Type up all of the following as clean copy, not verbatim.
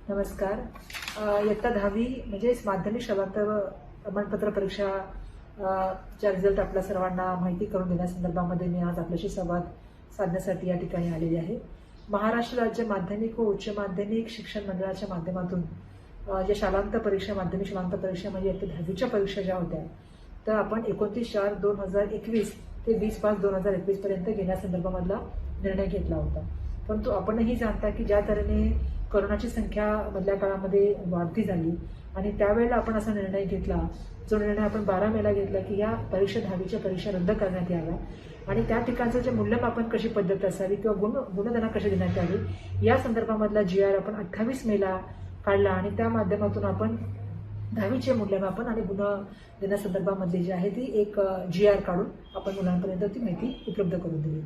नमस्कार. इयत्ता 10वी म्हणजेच माध्यमिक शालांत प्रमाणपत्र परीक्षा चा रिझल्ट आपल्या सर्वांना माहिती करून देण्यासंदर्भामध्ये मी आज आपल्याशी संवाद साधण्यासाठी या ठिकाणी आलेली आहे. महाराष्ट्र राज्य माध्यमिक व उच्च माध्यमिक शिक्षण मंडळाच्या माध्यमातून ज्या शालांत परीक्षा माध्यमिक शालांत परीक्षा म्हणजे इयत्ता 10वीच्या परीक्षा ज्या होत्या तर आपण 29/4/2021 ते 20/5/2021 पर्यंत घेण्यासंदर्भामधला निर्णय घेतला होता. परंतु आपणही जाणता की ज्या तऱ्हेने कोरोनाची संख्या मधल्या काळामध्ये वाढती झाली आणि त्यावेळेला आपण असा निर्णय घेतला, जो निर्णय आपण 12 मेला घेतला की या परीक्षा 10वीच्या परीक्षा रद्द करण्यात याव्या आणि त्या ठिकाणचं जे मूल्यमापन कशी पद्धत असावी किंवा गुणधना कशी देण्यात यावी या संदर्भामधला GR आपण 28 मेला काढला आणि त्या माध्यमातून आपण 10वीचे मूल्यमापन आणि गुण देण्यासंदर्भामधली जी आहे ती एक GR काढून आपण मुलांपर्यंत ती माहिती उपलब्ध करून दिली.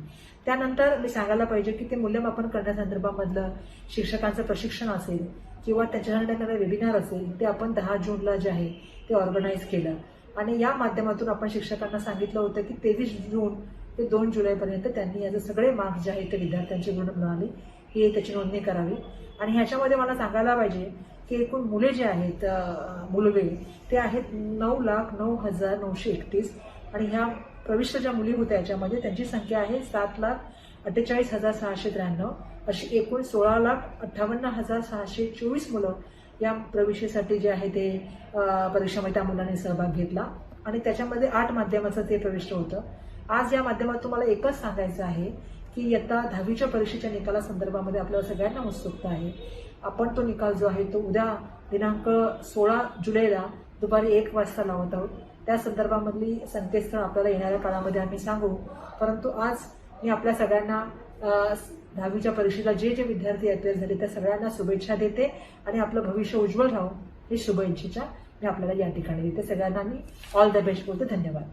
त्यानंतर मी सांगायला पाहिजे की ते मूल्यमापन करण्यासंदर्भामधलं शिक्षकांचं प्रशिक्षण असेल किंवा त्याच्यासाठी एखादा वेबिनार असेल ते आपण 10 जूनला जे आहे ते ऑर्गनाईज केलं आणि या माध्यमातून आपण शिक्षकांना सांगितलं होतं की 23 जून ते 2 जुलैपर्यंत त्यांनी याचे सगळे मार्क्स जे आहेत ते विद्यार्थ्यांची गुण मिळाली ही त्याची नोंदणी करावी. आणि ह्याच्यामध्ये मला सांगायला पाहिजे की एकूण मुले जे आहेत मुलगे ते आहेत 9,09,931 आणि ह्या प्रविष्ट ज्या मुली होत्या याच्यामध्ये त्यांची संख्या आहे 7,48,693 अशी एकूण 16,58,624 मुलं या प्रवेशासाठी जे आहे ते परीक्षेमध्ये त्या मुलांनी सहभाग घेतला आणि त्याच्यामध्ये 8 माध्यमाचं ते प्रविष्ट होतं. आज या माध्यमातून मला एकच सांगायचं आहे की इयत्ता 10वीच्या परीक्षेच्या निकालासंदर्भामध्ये आपल्याला सगळ्यांना उत्सुकता आहे. आपण तो निकाल जो आहे तो उद्या दिनांक 16 जुलैला दुपारी 1 वाजता लावत आहोत. त्या संदर्भामधली संकेतस्थळ आपल्याला येणाऱ्या काळामध्ये आम्ही सांगू. परंतु आज मी आपल्या सगळ्यांना 10वीच्या परीक्षेला जे विद्यार्थी अपेअर झाले त्या सगळ्यांना शुभेच्छा देते आणि आपलं भविष्य उज्ज्वल राहो हे शुभेच्छेच्या मी आपल्याला या ठिकाणी देते. सगळ्यांना मी ऑल द बेस्ट बोलते. धन्यवाद.